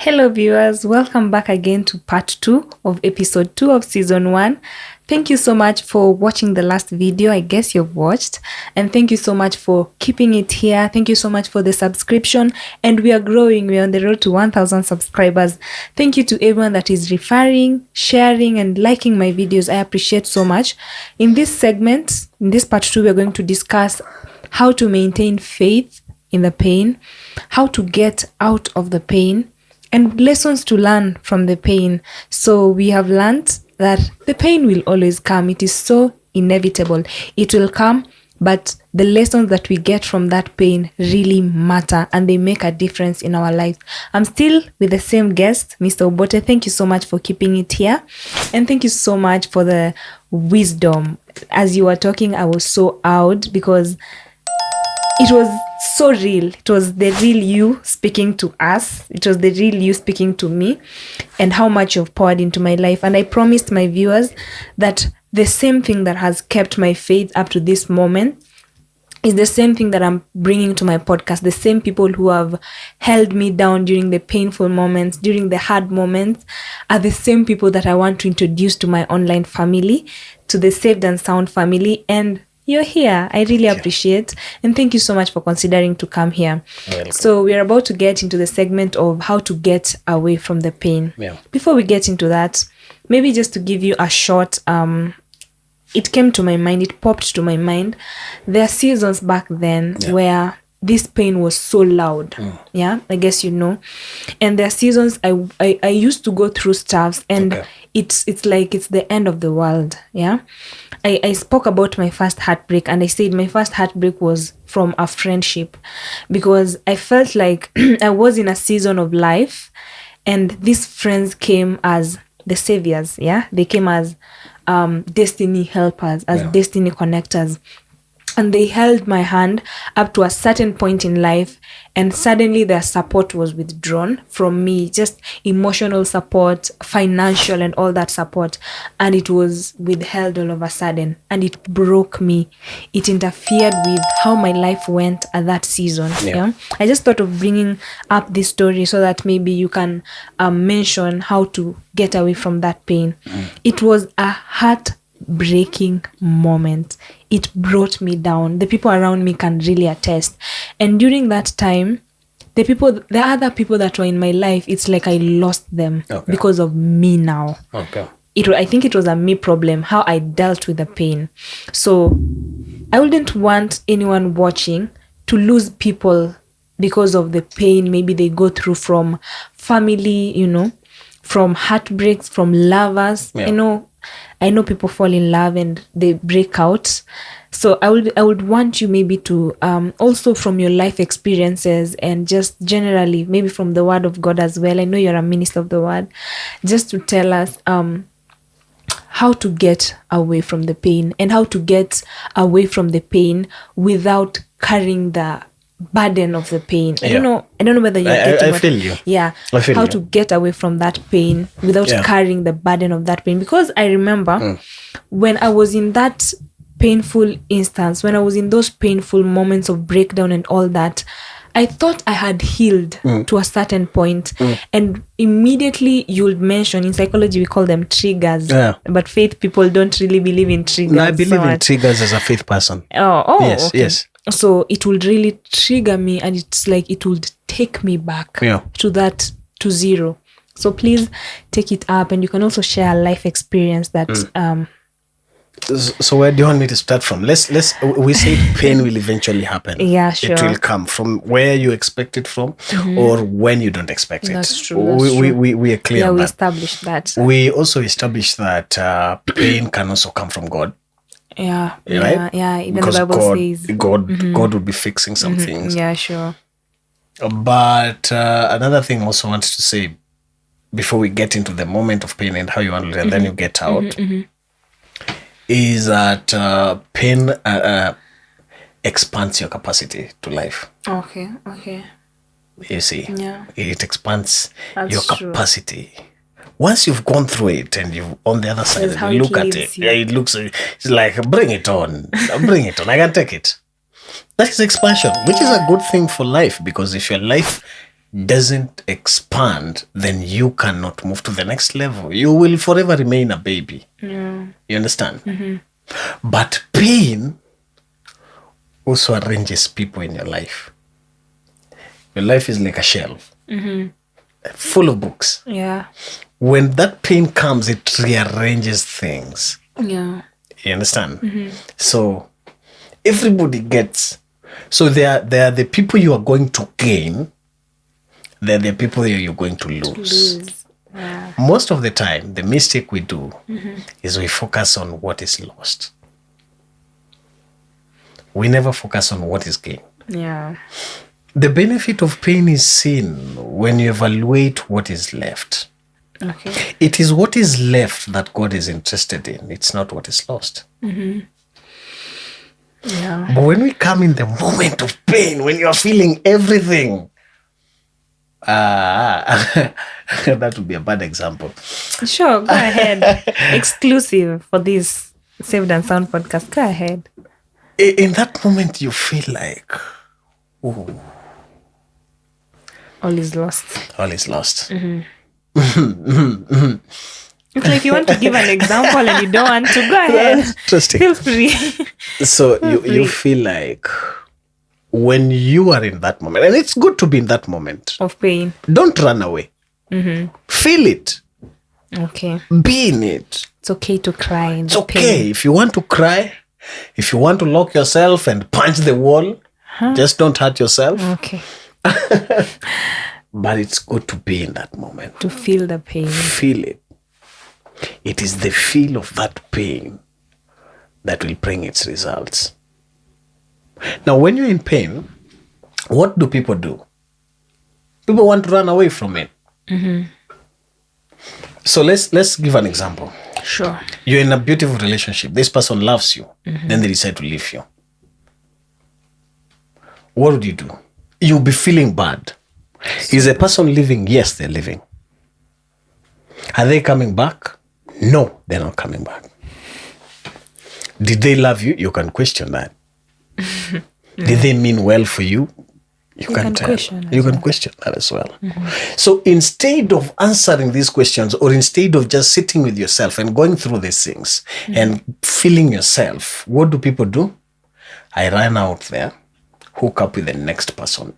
Hello viewers, welcome back again to part 2 of episode 2 of season 1. Thank you so much for watching the last video. I guess you've watched, and thank you so much for keeping it here. Thank you so much for the subscription, and we are growing. We are on the road to 1,000 subscribers. Thank you to everyone that is referring, sharing and liking my videos. I appreciate so much. In this segment, in this part 2, we are going to discuss how to maintain faith in the pain, how to get out of the pain, and lessons to learn from the pain. So we have learned that the pain will always come. It is so inevitable. It will come, but the lessons that we get from that pain really matter, and they make a difference in our lives. I'm still with the same guest, Mr. Obote. Thank you so much for keeping it here, and thank you so much for the wisdom. As you were talking, I was so awed because it was so real. It was the real you speaking to us. It was the real you speaking to me, and how much you've poured into my life. And I promised my viewers that the same thing that has kept my faith up to this moment is the same thing that I'm bringing to my podcast. The same people who have held me down during the painful moments, during the hard moments, are the same people that I want to introduce to my online family, to the Saved and Sound family. And you're here. I really appreciate, and thank you so much for considering to come here. Welcome. So we are about to get into the segment of how to get away from the pain. Yeah. Before we get into that, maybe just to give you a short, it came to my mind, it popped to my mind. There are seasons back then where this pain was so loud. Yeah, I guess you know. And there are seasons I used to go through stuff, and it's like it's the end of the world. Yeah. I spoke about my first heartbreak, and I said my first heartbreak was from a friendship, because I felt like I was in a season of life, and these friends came as the saviors. Yeah, they came as destiny helpers, as destiny connectors. And they held my hand up to a certain point in life, and suddenly their support was withdrawn from me, just emotional support, financial and all that support. And it was withheld all of a sudden, and it broke me. It interfered with how my life went at that season. Yeah. I just thought of bringing up this story so that maybe you can mention how to get away from that pain. It was a heartbreaking moment. It brought me down. The people around me can really attest. And during that time, the other people that were in my life, it's like I lost them because of me now. I think it was a me problem, how I dealt with the pain. So I wouldn't want anyone watching to lose people because of the pain maybe they go through from family, you know, from heartbreaks, from lovers. I know people fall in love and they break out. So I would want you maybe to also from your life experiences, and just generally maybe from the word of God as well. I know you're a minister of the word, just to tell us how to get away from the pain, and how to get away from the pain without carrying the burden of the pain. I don't know whether you're getting I feel you. Yeah. How to get away from that pain without carrying the burden of that pain. Because I remember when I was in that painful instance, when I was in those painful moments of breakdown and all that, I thought I had healed to a certain point. And immediately you'll mention, in psychology we call them triggers. But faith people don't really believe in triggers. No, I believe in triggers as a faith person. Yes, okay. Yes. So it will really trigger me, and it's like it will take me back to zero. So please take it up, and you can also share a life experience that So where do you want me to start from? We say pain will eventually happen. Yeah, sure. It will come from where you expect it from, or when you don't expect it. That's true. We are clear on we that. established that. We also established that pain can also come from God. Even Because the Bible says God will be fixing some things. Yeah, sure. But another thing I also wanted to say before we get into the moment of pain and how you handle it, and then you get out, is that pain expands your capacity to life. Okay. You see, it expands That's your true. capacity. Once you've gone through it and you're on the other side, How and you it look at leaves it, you. it's like, bring it on, I can take it. That is expansion, which is a good thing for life, because if your life doesn't expand, then you cannot move to the next level. You will forever remain a baby. Yeah. You understand? But pain also arranges people in your life. Your life is like a shelf full of books. Yeah. When that pain comes, it rearranges things. Yeah. You understand? So everybody gets. So they are the people you are going to gain. They're the people that you're going to lose. Yeah. Most of the time, the mistake we do is we focus on what is lost. We never focus on what is gained. Yeah. The benefit of pain is seen when you evaluate what is left. Okay. It is what is left that God is interested in. It's not what is lost. Yeah. But when we come in the moment of pain, when you're feeling everything, that would be a bad example. Sure, go ahead. Exclusive for this Saved and Sound podcast. Go ahead. In that moment, you feel like, ooh, All is lost. all is lost. It's like you want to give an example and you don't want to. Go ahead. Interesting. Feel free. So you feel like when you are in that moment, and it's good to be in that moment, Of pain. don't run away. Feel it. Okay. Be in it. It's okay to cry in It's the okay. pain. If you want to cry, if you want to lock yourself and punch the wall, just don't hurt yourself. Okay. But it's good to be in that moment. To feel the pain. Feel it. It is the feel of that pain that will bring its results. Now, when you're in pain, what do? People want to run away from it. So let's give an example. Sure. You're in a beautiful relationship. This person loves you. Then they decide to leave you. What would you do? You'll be feeling bad. Is a person leaving? Yes, they're leaving. Are they coming back? No, they're not coming back. Did they love you? You can question that. Did they mean well for you? You can tell. You can question that as well. So instead of answering these questions, or instead of just sitting with yourself and going through these things and feeling yourself, what do people do? I ran out there, hook up with the next person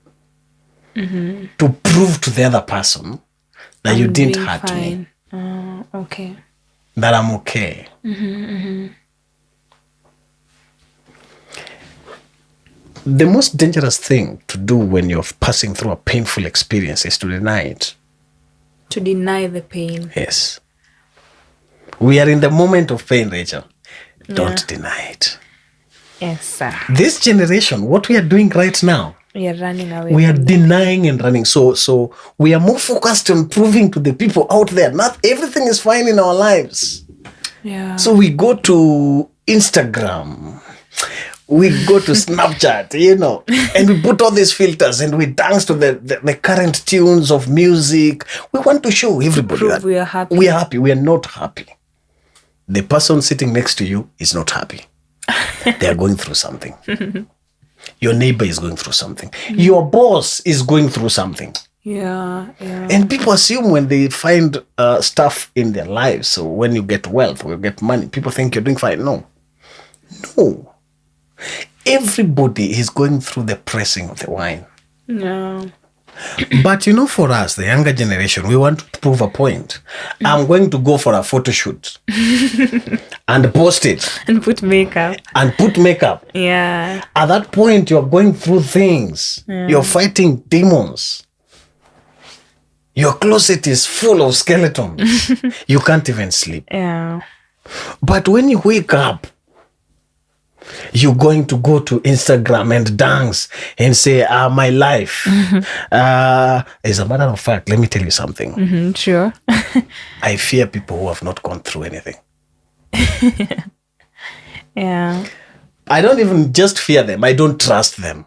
to prove to the other person that you didn't doing hurt me, fine. Okay. that I'm okay. The most dangerous thing to do when you're passing through a painful experience is to deny it. To deny the pain. Yes. We are in the moment of pain, Rachel. Don't deny it. Yes, sir. This generation, what we are doing right now, We are running away. we are from denying and running. So we are more focused on proving to the people out there, not everything is fine in our lives. Yeah. So we go to Instagram, we go to Snapchat, and we put all these filters and we dance to the current tunes of music. We want to show everybody prove that we are happy. We are happy. We are not happy. The person sitting next to you is not happy. They are going through something. Your neighbor is going through something. Your boss is going through something. Yeah. And people assume when they find stuff in their lives, so when you get wealth or you get money, people think you're doing fine. No. Everybody is going through the pressing of the wine. Yeah. But for us, the younger generation, we want to prove a point. I'm going to go for a photo shoot and post it And put makeup. and put makeup. Yeah. At that point, you're going through things. You're fighting demons. Your closet is full of skeletons. You can't even sleep. Yeah. But when you wake up, you're going to go to Instagram and dance and say, my life. As a matter of fact, let me tell you something. Sure. I fear people who have not gone through anything. Yeah. I don't even just fear them. I don't trust them.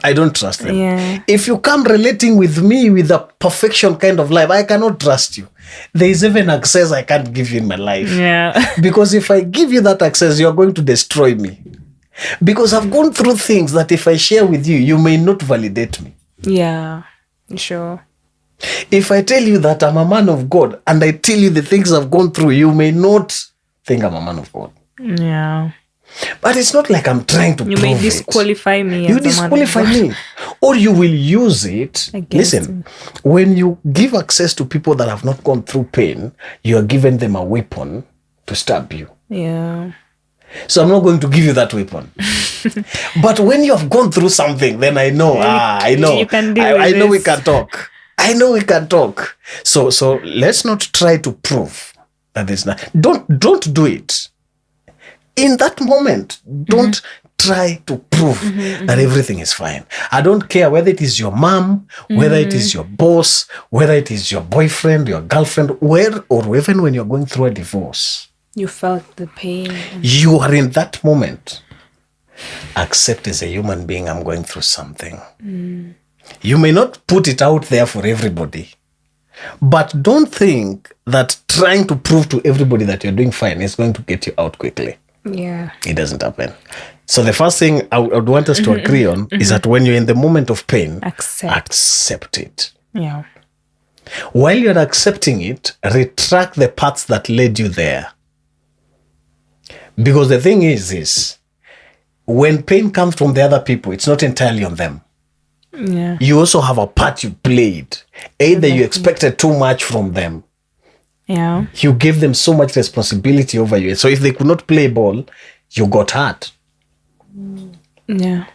I don't trust them. Yeah. If you come relating with me with a perfection kind of life, I cannot trust you. There is even access I can't give you in my life. Yeah. Because if I give you that access, you're going to destroy me. Because I've gone through things that if I share with you, you may not validate me. Yeah. Sure. If I tell you that I'm a man of God and I tell you the things I've gone through, you may not think I'm a man of God. Yeah. But it's not like I'm trying to You prove may it. disqualify me. You as a man of disqualify God. me. Or you will use it. Against Listen, when you give access to people that have not gone through pain, you are giving them a weapon to stab you. Yeah. So I'm not going to give you that weapon. But when you have gone through something, then I know. I know. You can deal I with know we this. can talk. I know we can talk. So let's not try to prove that there's not. Don't do it. In that moment, don't try to prove that everything is fine. I don't care whether it is your mom, whether it is your boss, whether it is your boyfriend, your girlfriend, or even when you're going through a divorce. You felt the pain. You are in that moment. Accept as a human being, I'm going through something. You may not put it out there for everybody, but don't think that trying to prove to everybody that you're doing fine is going to get you out quickly. Yeah. It doesn't happen. So the first thing I would want us to agree on is that when you're in the moment of pain, accept it. Yeah. While you're accepting it, retract the parts that led you there. Because the thing is when pain comes from the other people, it's not entirely on them. Yeah. You also have a part you played. Either you expected too much from them. Yeah. You gave them so much responsibility over you. So if they could not play ball, you got hurt. Yeah.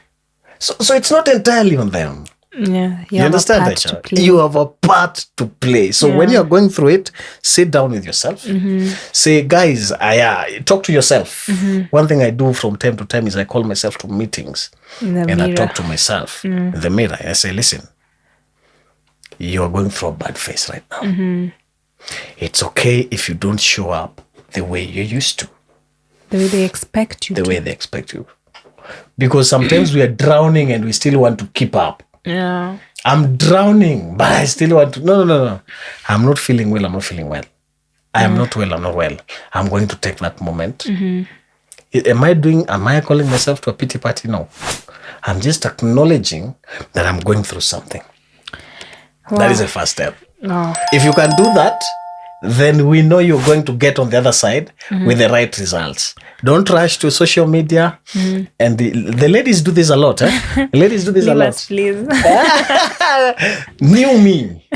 So it's not entirely on them. Yeah. You understand that, child? You have a part to play. So when you're going through it, sit down with yourself. Say, guys, talk to yourself. One thing I do from time to time is I call myself to meetings. And I talk to myself in the mirror. I say, listen, you're going through a bad phase right now. It's okay if you don't show up the way you used to. The way they expect you The way they expect you. Because sometimes we are drowning and we still want to keep up. Yeah. I'm drowning, but I still want to. No. I'm not feeling well. I'm not feeling well. I am not well. I'm not well. I'm going to take that moment. Am I calling myself to a pity party? No. I'm just acknowledging that I'm going through something. Wow. That is the first step. Oh. If you can do that, then we know you're going to get on the other side with the right results. Don't rush to social media. And the ladies do this a lot. Ladies do this a lot. Us, please. New me.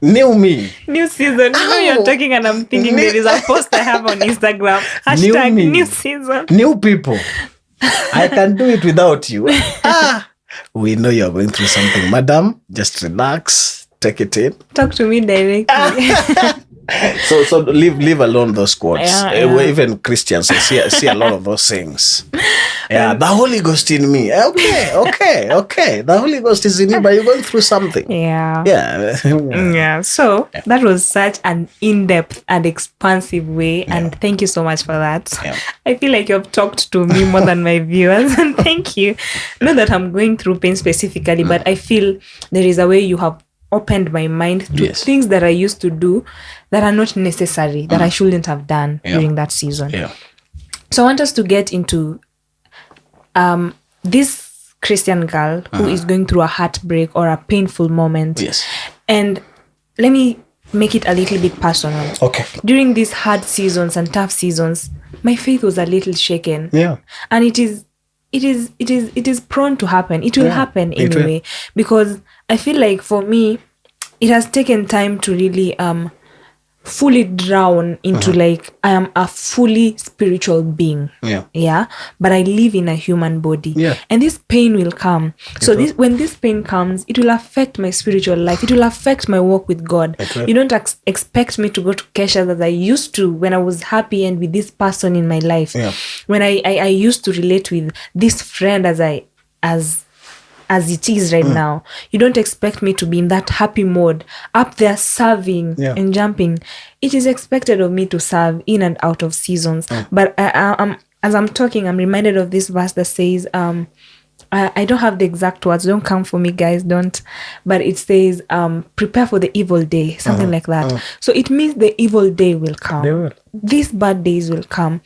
New me. New season. You're talking and I'm thinking there is a post I have on Instagram. Hashtag new season. New people. I can do it without you. We know you're going through something. Madam, just relax. Take it in. Talk to me directly. So leave alone those quotes. Even Christians, I see a lot of those things. Yeah, the Holy Ghost in me. Okay. The Holy Ghost is in you, but you're going through something. Yeah. So that was such an in-depth and expansive way, and thank you so much for that. I feel like you've talked to me more than my viewers, and thank you. Not that I'm going through pain specifically, but I feel there is a way you have opened my mind to things that I used to do that are not necessary, that I shouldn't have done during that season. So I want us to get into this Christian girl who is going through a heartbreak or a painful moment. And let me make it a little bit personal. Okay. During these hard seasons and tough seasons, my faith was a little shaken. And it is prone to happen. It will happen anyway. Because I feel like for me, it has taken time to really fully drown into like I am a fully spiritual being. But I live in a human body. And this pain will come. So when this pain comes, it will affect my spiritual life. It will affect my walk with God. You don't expect me to go to Kesha as I used to when I was happy and with this person in my life. When I used to relate with this friend as it is right now. You don't expect me to be in that happy mode, up there serving and jumping. It is expected of me to serve in and out of seasons. But as I'm talking, I'm reminded of this verse that says, I don't have the exact words. Don't come for me, guys. Don't. But it says, prepare for the evil day, something like that. So it means the evil day will come. These bad days will come.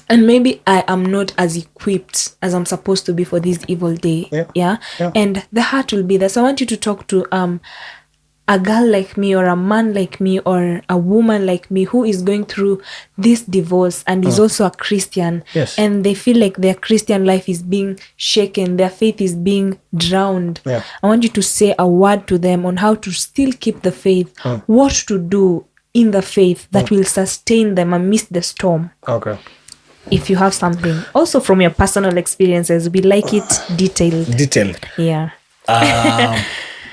And maybe I am not as equipped as I'm supposed to be for this evil day. Yeah. And the heart will be there. So I want you to talk to a girl like me, or a man like me, or a woman like me who is going through this divorce and is also a Christian. Yes. And they feel like their Christian life is being shaken, their faith is being drowned. Yeah. I want you to say a word to them on how to still keep the faith, what to do in the faith that will sustain them amidst the storm. Okay. If you have something. Also from your personal experiences, we like it detailed. Yeah.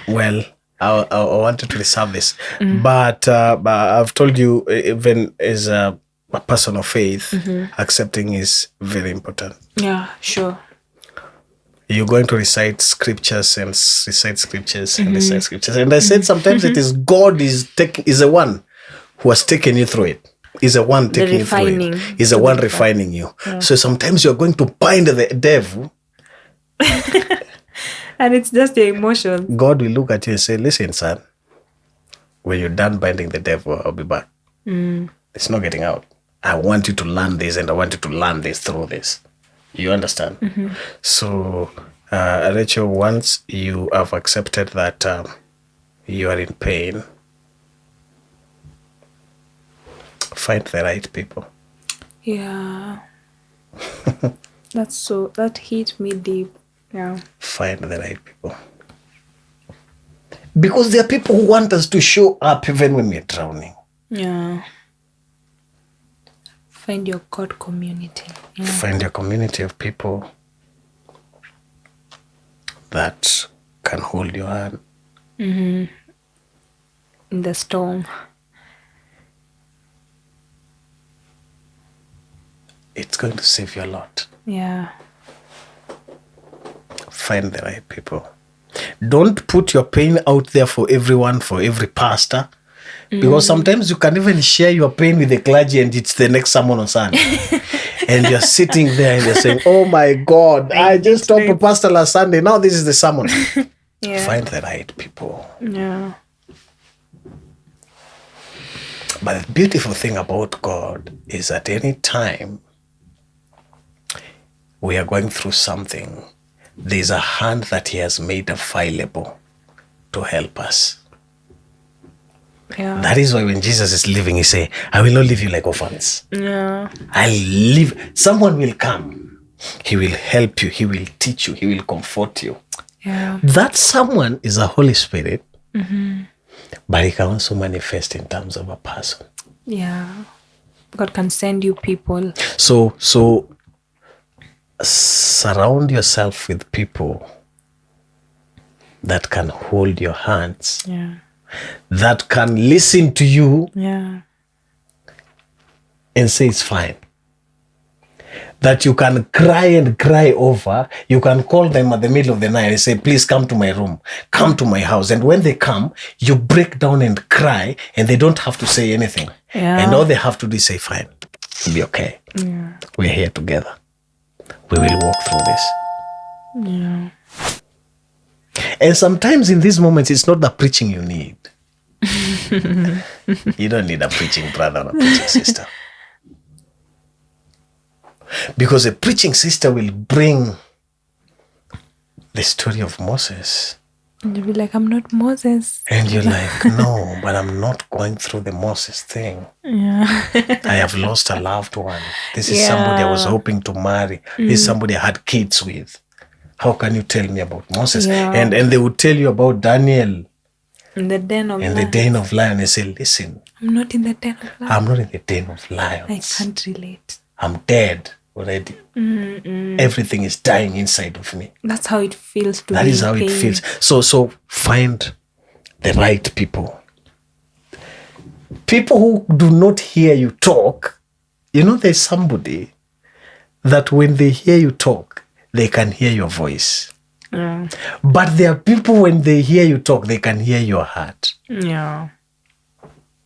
Well, I wanted to reserve this, but I've told you, even as a person of faith, accepting is very important. Yeah, sure. You're going to recite scriptures and recite scriptures and recite scriptures. And I said sometimes it is God is the one who has taken you through it. Is the one taking you through it. Is the one refining you. Yeah. So sometimes you're going to bind the devil. And it's just your emotion. God will look at you and say, listen, son, when you're done binding the devil, I'll be back. It's not getting out. I want you to learn this, and I want you to learn this through this. You understand? So, Rachel, once you have accepted that you are in pain, find the right people. Yeah. That hit me deep. Yeah. Find the right people. Because there are people who want us to show up even when we're drowning. Yeah. Find your God community. Yeah. Find your community of people that can hold your hand. In the storm. It's going to save you a lot. Yeah. Find the right people. Don't put your pain out there for everyone, for every pastor. Because sometimes you can even share your pain with the clergy and it's the next sermon on Sunday. And you're sitting there and you're saying, oh my God, I just talked to pastor last Sunday. Now this is the sermon. Yeah. Find the right people. Yeah. But the beautiful thing about God is at any time we are going through something, there's a hand that he has made available to help us. Yeah. That is why when Jesus is leaving, he say, I will not leave you like orphans. Yeah. I'll leave. Someone will come. He will help you. He will teach you. He will comfort you. Yeah. That someone is a Holy Spirit, but he can also manifest in terms of a person. Yeah. God can send you people. So surround yourself with people that can hold your hands. Yeah. That can listen to you. Yeah. And say it's fine. That you can cry and cry over. You can call them at the middle of the night and say, please come to my room, come to my house. And when they come, you break down and cry, and they don't have to say anything. Yeah. And all they have to do is say, fine, it'll be okay. Yeah. We're here together. We will walk through this. Yeah. And sometimes in these moments, it's not the preaching you need. You don't need a preaching brother or a preaching sister. Because a preaching sister will bring the story of Moses. And you'll be like, I'm not Moses. And you're like, no, but I'm not going through the Moses thing. Yeah. I have lost a loved one. This is somebody I was hoping to marry. This is somebody I had kids with. How can you tell me about Moses? Yeah. And they would tell you about Daniel. In the den of lions. The den of lions. They say, listen. I'm not in the den of lions. I'm not in the den of lions. I can't relate. I'm dead already. Everything is dying inside of me. That's how it feels to That be is how in it pain. feels. So find the right people. People who do not hear you talk. You know, there's somebody that when they hear you talk, they can hear your voice. Yeah. But there are people when they hear you talk, they can hear your heart. Yeah.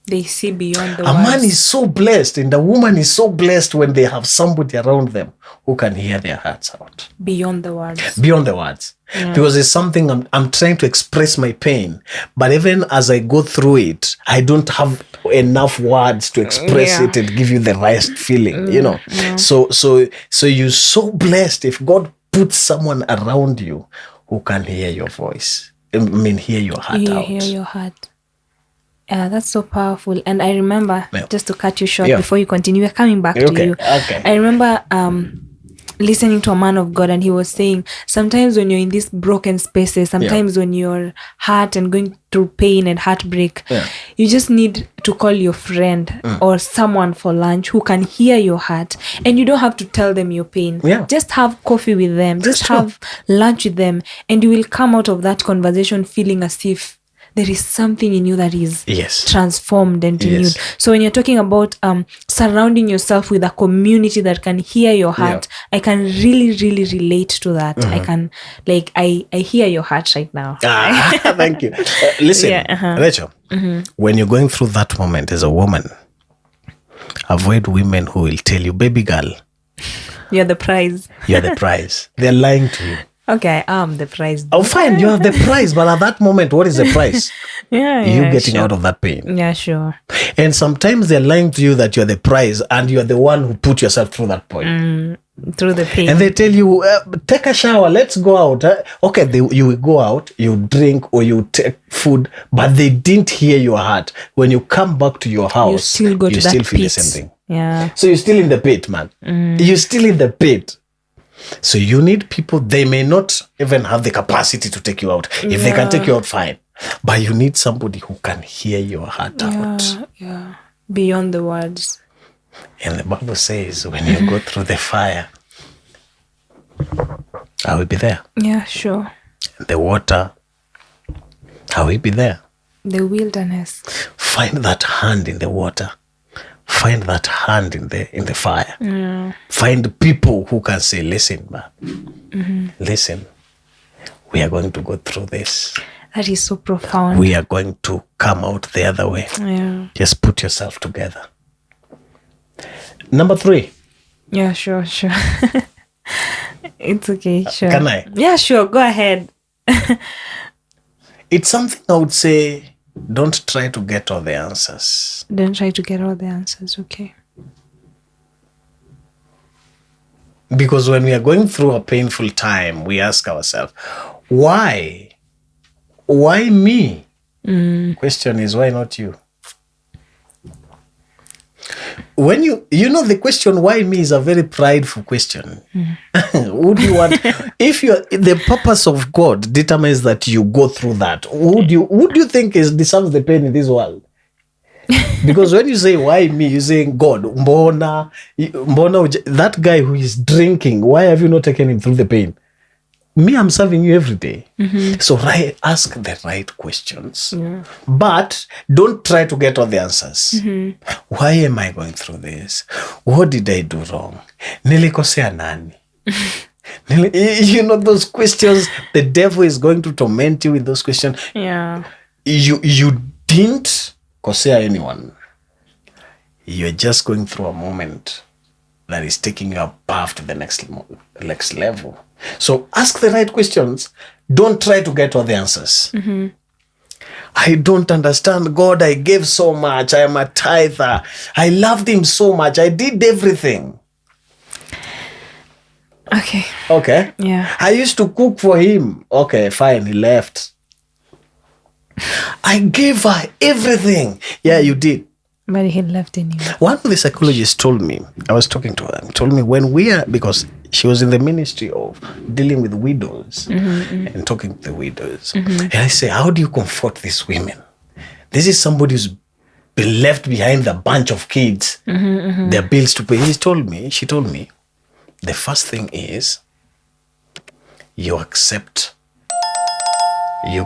They see beyond the A words. man is so blessed and a woman is so blessed when they have somebody around them who can hear their hearts out. Beyond the words. Beyond the words. Because it's something I'm trying to express my pain. But even as I go through it, I don't have enough words to express it and give you the right feeling, you know. So you're so blessed if God puts someone around you who can hear your voice. I mean, hear your heart out. Hear your heart. Yeah, that's so powerful. And I remember, just to cut you short before you continue, we're coming back to you. Okay. I remember listening to a man of God, and he was saying, sometimes when you're in these broken spaces, sometimes when you're hurt and going through pain and heartbreak, you just need to call your friend or someone for lunch who can hear your heart. And you don't have to tell them your pain. Just have coffee with them. Just have lunch with them. And you will come out of that conversation feeling as if there is something in you that is transformed and renewed. So when you're talking about surrounding yourself with a community that can hear your heart, I can really, really relate to that. I can, I hear your heart right now. Thank you. Listen, Rachel, when you're going through that moment as a woman, avoid women who will tell you, baby girl, you're the prize. You're the prize. They're lying to you. Okay, the prize. Oh, fine, you have the prize, but at that moment, what is the price? You getting out of that pain. Yeah, sure. And sometimes they're lying to you that you're the prize and you're the one who put yourself through that point. Through the pain. And they tell you, take a shower, let's go out. Okay, you will go out, you drink or you take food, but they didn't hear your heart. When you come back to your house, you still feel the same thing. Yeah. So you're still in the pit, man. You're still in the pit. So you need people, they may not even have the capacity to take you out. If they can take you out, fine. But you need somebody who can hear your heart out. Yeah. Beyond the words. And the Bible says, when you go through the fire, I will be there. Yeah, sure. The water, I will be there. The wilderness. Find that hand in the water. Find that hand in the fire. Find people who can say, listen, man. Listen, we are going to go through this. That is so profound. We are going to come out the other way. Just put yourself together. Number 3. Yeah, sure. It's okay, sure. Can I? Yeah, sure. Go ahead. It's something I would say, don't try to get all the answers. Don't try to get all the answers, okay. Because when we are going through a painful time, we ask ourselves, why? Why me? Question is, why not you? When you know the question why me is a very prideful question. Would you want, if the purpose of God determines that you go through that, would you think deserves the pain in this world? Because when you say why me, you're saying God, mbona, that guy who is drinking, why have you not taken him through the pain? Me, I'm serving you every day. So ask the right questions. But don't try to get all the answers. Why am I going through this? What did I do wrong? Nilikosea nani? You know those questions, the devil is going to torment you with those questions. Yeah. You didn't kosea anyone. You're just going through a moment that is taking you above to the next level. So ask the right questions. Don't try to get all the answers. I don't understand God. I gave so much. I am a tither. I loved him so much. I did everything. Okay. Yeah. I used to cook for him. Okay, fine. He left. I gave her everything. Yeah, you did. But he left anyway. One of the psychologists told me, I was talking to her, told me because she was in the ministry of dealing with widows and talking to the widows. And I say, how do you comfort these women? This is somebody who's been left behind a bunch of kids, their bills to pay. She told me, the first thing is you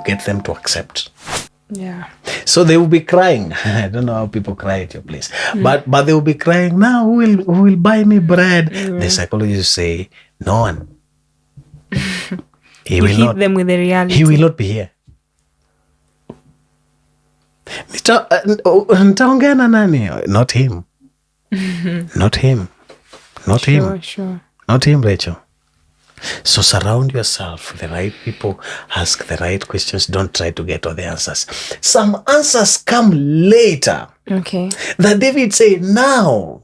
get them to accept. Yeah. So they will be crying. I don't know how people cry at your place, but they will be crying. Now who will buy me bread? The psychologists say no one. He will not. Hit them with the reality. He will not be here. Nitaongea na nani? Not him. Not him. Not him. Sure. Not him, Rachel. So surround yourself with the right people. Ask the right questions. Don't try to get all the answers. Some answers come later. Okay. That David said, now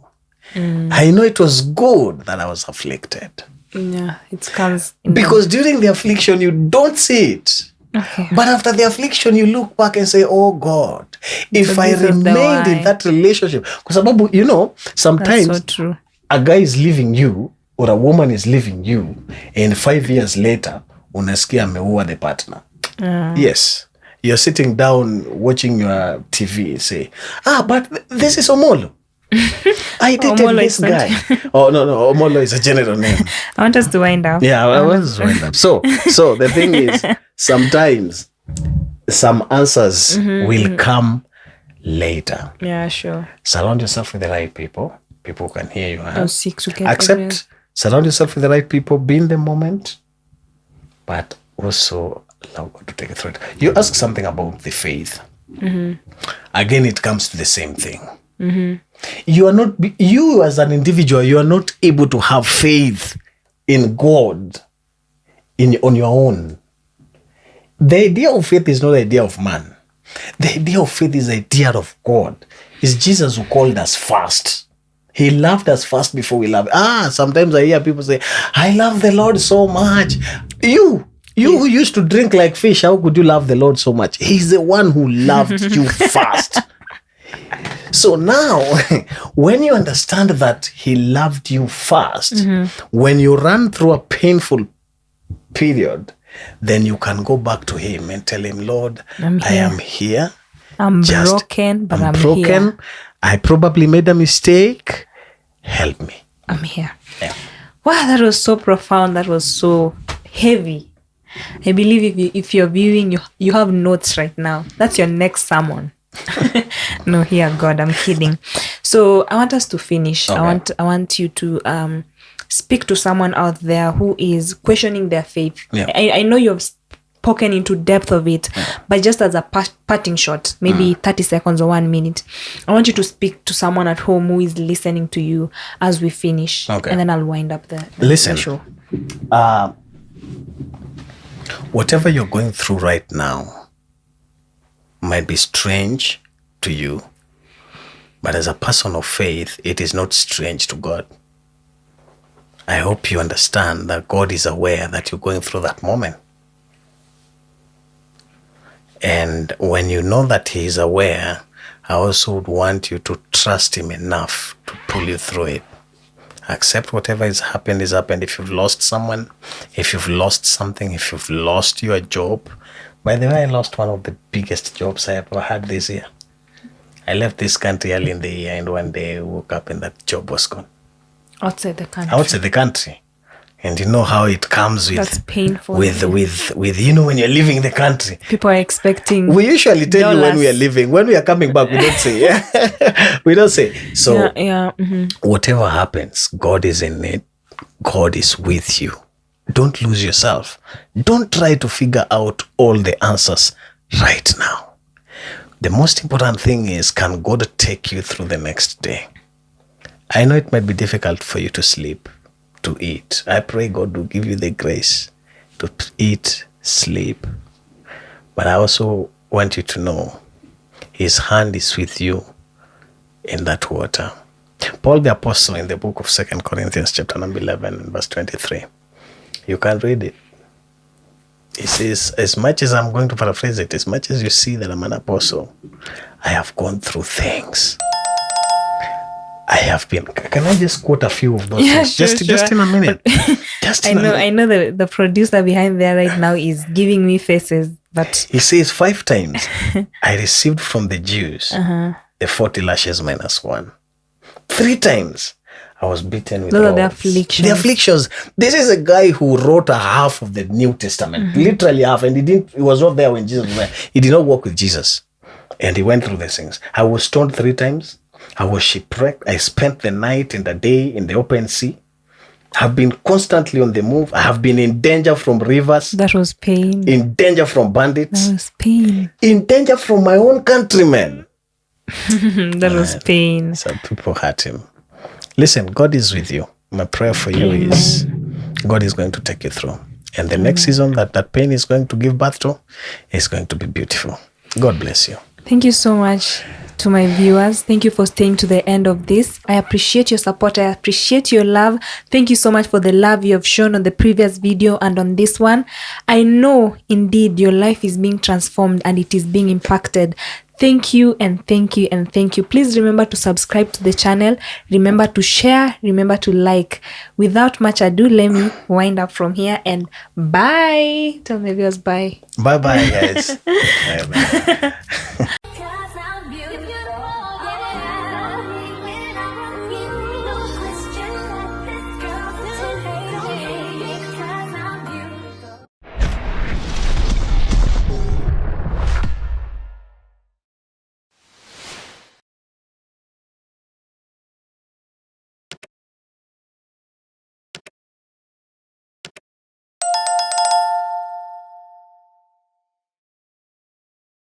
I know it was good that I was afflicted. Yeah, it comes because during the affliction you don't see it. Okay. But after the affliction you look back and say, oh God, if I remained in that relationship. Because you know, sometimes that's so true. A guy is leaving you or a woman is leaving you and 5 years later unasikia ameua the partner. Yes. You're sitting down watching your TV and say, but this is Omolo. I dated Omolo this guy. Oh, no, Omolo is a general name. I want us to wind up. Yeah, I want us to wind up. So the thing is, sometimes some answers will come later. Yeah, sure. Surround yourself with the right people. People who can hear you. Accept. Surround yourself with the right people. Be in the moment. But also allow God to take it through it. You ask something about the faith. Again, it comes to the same thing. You are not, you as an individual, you are not able to have faith in God on your own. The idea of faith is not the idea of man. The idea of faith is the idea of God. It's Jesus who called us first. He loved us first before we loved. Sometimes I hear people say, I love the Lord so much. You who used to drink like fish, how could you love the Lord so much? He's the one who loved you first. So now, when you understand that he loved you first, when you run through a painful period, then you can go back to him and tell him, Lord, I am here. I'm broken, but I'm here. I probably made a mistake. Help me. I'm here. Yeah. Wow, that was so profound. That was so heavy. I believe if you're viewing, you have notes right now. That's your next sermon. No, here, God, I'm kidding. So I want us to finish. Okay. I want you to speak to someone out there who is questioning their faith. Yeah. I know you've spoken into depth of it, but just as a parting shot, maybe 30 seconds or 1 minute, I want you to speak to someone at home who is listening to you as we finish. Okay. And then I'll wind up the show. Whatever you're going through right now might be strange to you, but as a person of faith, it is not strange to God. I hope you understand that God is aware that you're going through that moment. And when you know that he is aware, I also would want you to trust him enough to pull you through it. Accept whatever has happened is happened. If you've lost someone, if you've lost something, if you've lost your job. By the way, I lost one of the biggest jobs I ever had this year. I left this country early in the year, and one day I woke up and that job was gone. Outside the country. And you know how it comes with... That's painful. With you know, when you're leaving the country. People are expecting... We usually tell you when we are leaving. When we are coming back, we don't say. We don't say. So, whatever happens, God is in it. God is with you. Don't lose yourself. Don't try to figure out all the answers right now. The most important thing is, can God take you through the next day? I know it might be difficult for you to sleep, to eat. I pray God will give you the grace to eat, sleep. But I also want you to know his hand is with you in that water. Paul the Apostle in the book of 2 Corinthians chapter number 11 and verse 23. You can read it. He says, as much as I'm going to paraphrase it, as much as you see that I'm an apostle, I have gone through things. I have been. Can I just quote a few of those things? Sure, just in a minute. I know the producer behind there right now is giving me faces. But he says 5 times I received from the Jews the 40 lashes minus 1. 3 times I was beaten with rods. Those are the afflictions. The afflictions. This is a guy who wrote a half of the New Testament, literally half, and he was not there when Jesus was there. He did not walk with Jesus, and he went through these things. I was stoned 3 times. I was shipwrecked. I spent the night and the day in the open sea. have been constantly on the move. I have been in danger from rivers, That was pain. in danger from bandits, That was pain. in danger from my own countrymen. That was pain. Some people hurt him. Listen, God is with you. My prayer for you is God is going to take you through. And the next season that pain is going to give birth to is going to be beautiful. God bless you. Thank you so much to my viewers. Thank you for staying to the end of this. I appreciate your support. I appreciate your love. Thank you so much for the love you have shown on the previous video and on this one. I know indeed your life is being transformed and it is being impacted. Thank you and thank you and thank you. Please remember to subscribe to the channel. Remember to share. Remember to like. Without much ado, let me wind up from here and bye. Tell my viewers bye. Bye-bye, guys. Bye-bye.